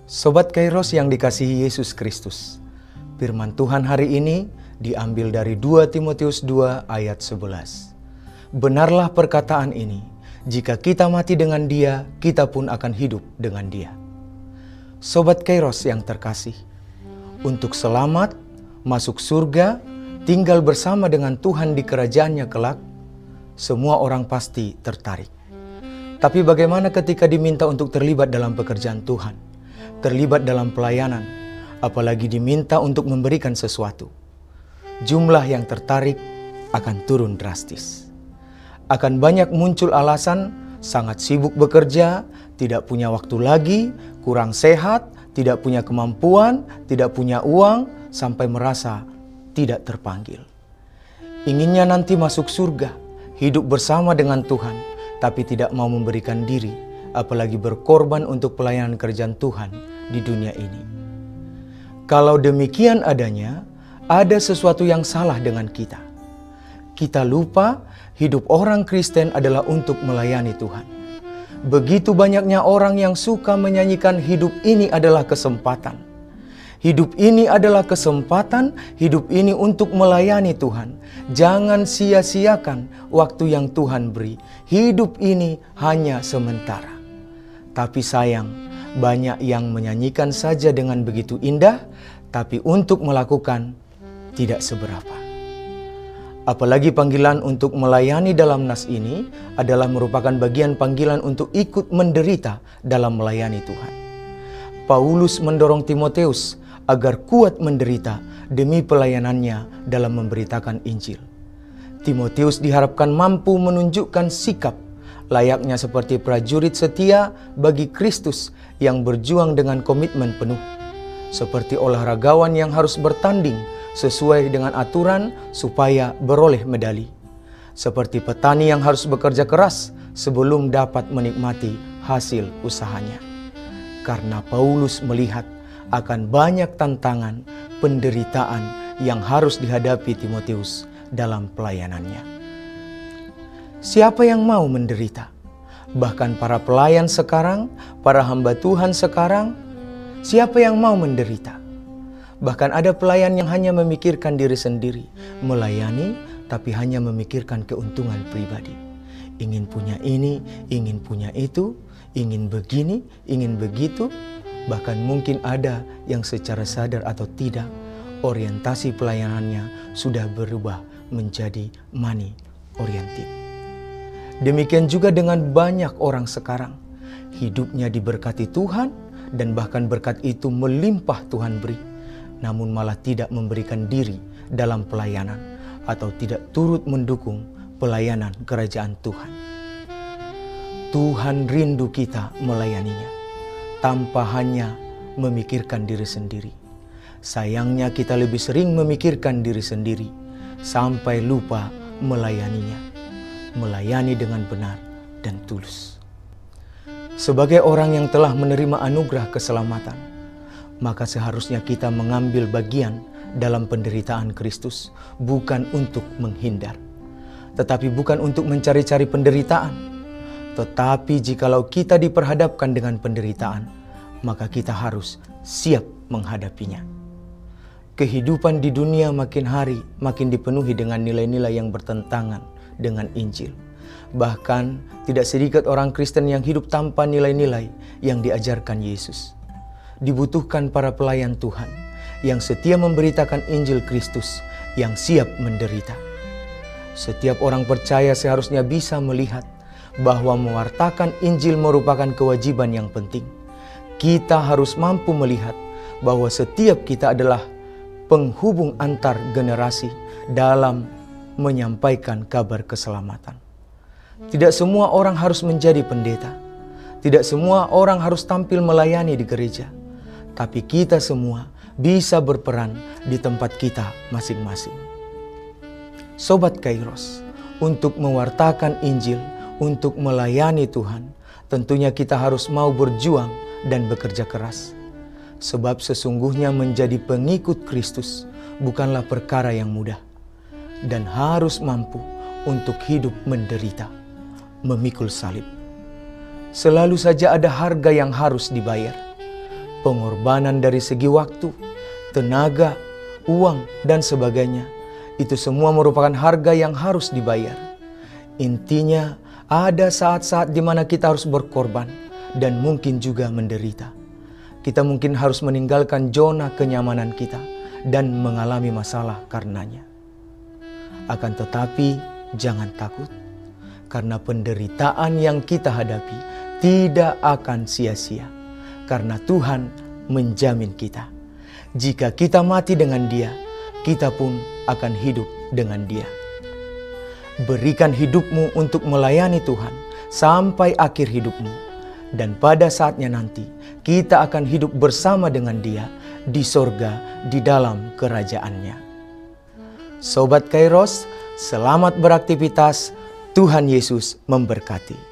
Sobat Kairos yang dikasihi Yesus Kristus, firman Tuhan hari ini diambil dari 2 Timotius 2 ayat 11. Benarlah perkataan ini, jika kita mati dengan Dia, kita pun akan hidup dengan Dia. Sobat Kairos yang terkasih, untuk selamat, masuk surga, tinggal bersama dengan Tuhan di kerajaannya kelak, semua orang pasti tertarik. Tapi bagaimana ketika diminta untuk terlibat dalam pekerjaan Tuhan? Terlibat dalam pelayanan, apalagi diminta untuk memberikan sesuatu. Jumlah yang tertarik akan turun drastis. Akan banyak muncul alasan sangat sibuk bekerja, tidak punya waktu lagi, kurang sehat, tidak punya kemampuan, tidak punya uang, sampai merasa tidak terpanggil. Inginnya nanti masuk surga, hidup bersama dengan Tuhan, tapi tidak mau memberikan diri, apalagi berkorban untuk pelayanan kerjaan Tuhan di dunia ini. Kalau demikian adanya, ada sesuatu yang salah dengan kita. Kita lupa hidup orang Kristen adalah untuk melayani Tuhan. Begitu banyaknya orang yang suka menyanyikan hidup ini adalah kesempatan. Hidup ini adalah kesempatan, hidup ini untuk melayani Tuhan. Jangan sia-siakan waktu yang Tuhan beri. Hidup ini hanya sementara. Tapi sayang, banyak yang menyanyikan saja dengan begitu indah, tapi untuk melakukan tidak seberapa. Apalagi panggilan untuk melayani dalam nas ini adalah merupakan bagian panggilan untuk ikut menderita dalam melayani Tuhan. Paulus mendorong Timotius agar kuat menderita demi pelayanannya dalam memberitakan Injil. Timotius diharapkan mampu menunjukkan sikap layaknya seperti prajurit setia bagi Kristus yang berjuang dengan komitmen penuh. Seperti olahragawan yang harus bertanding sesuai dengan aturan supaya beroleh medali. Seperti petani yang harus bekerja keras sebelum dapat menikmati hasil usahanya. Karena Paulus melihat akan banyak tantangan, penderitaan yang harus dihadapi Timotius dalam pelayanannya. Siapa yang mau menderita? Bahkan para pelayan sekarang, para hamba Tuhan sekarang, siapa yang mau menderita? Bahkan ada pelayan yang hanya memikirkan diri sendiri, melayani tapi hanya memikirkan keuntungan pribadi. Ingin punya ini, ingin punya itu, ingin begini, ingin begitu. Bahkan mungkin ada yang secara sadar atau tidak, orientasi pelayanannya sudah berubah menjadi money oriented. Demikian juga dengan banyak orang sekarang. Hidupnya diberkati Tuhan dan bahkan berkat itu melimpah Tuhan beri. Namun malah tidak memberikan diri dalam pelayanan atau tidak turut mendukung pelayanan kerajaan Tuhan. Tuhan rindu kita melayaninya tanpa hanya memikirkan diri sendiri. Sayangnya kita lebih sering memikirkan diri sendiri sampai lupa melayaninya. Melayani dengan benar dan tulus. Sebagai orang yang telah menerima anugerah keselamatan, maka seharusnya kita mengambil bagian dalam penderitaan Kristus, bukan untuk menghindar, tetapi bukan untuk mencari-cari penderitaan. Tetapi jikalau kita diperhadapkan dengan penderitaan, maka kita harus siap menghadapinya. Kehidupan di dunia makin hari makin dipenuhi dengan nilai-nilai yang bertentangan dengan Injil. Bahkan tidak sedikit orang Kristen yang hidup tanpa nilai-nilai yang diajarkan Yesus. Dibutuhkan para pelayan Tuhan yang setia memberitakan Injil Kristus, yang siap menderita. Setiap orang percaya seharusnya bisa melihat bahwa mewartakan Injil merupakan kewajiban yang penting. Kita harus mampu melihat bahwa setiap kita adalah penghubung antar generasi dalam menyampaikan kabar keselamatan. Tidak semua orang harus menjadi pendeta. Tidak semua orang harus tampil melayani di gereja. Tapi kita semua bisa berperan di tempat kita masing-masing. Sobat Kairos, untuk mewartakan Injil, untuk melayani Tuhan, tentunya kita harus mau berjuang dan bekerja keras. Sebab sesungguhnya menjadi pengikut Kristus bukanlah perkara yang mudah. Dan harus mampu untuk hidup menderita, memikul salib. Selalu saja ada harga yang harus dibayar. pengorbanan dari segi waktu, tenaga, uang, dan sebagainya. Itu semua merupakan harga yang harus dibayar. Intinya, ada saat-saat di mana kita harus berkorban dan mungkin juga menderita. Kita mungkin harus meninggalkan zona kenyamanan kita dan mengalami masalah karenanya. Akan tetapi, jangan takut, karena penderitaan yang kita hadapi tidak akan sia-sia, karena Tuhan menjamin kita. Jika kita mati dengan Dia, kita pun akan hidup dengan Dia. Berikan hidupmu untuk melayani Tuhan sampai akhir hidupmu, dan pada saatnya nanti kita akan hidup bersama dengan Dia di sorga di dalam kerajaannya. Sobat Kairos, selamat beraktivitas. Tuhan Yesus memberkati.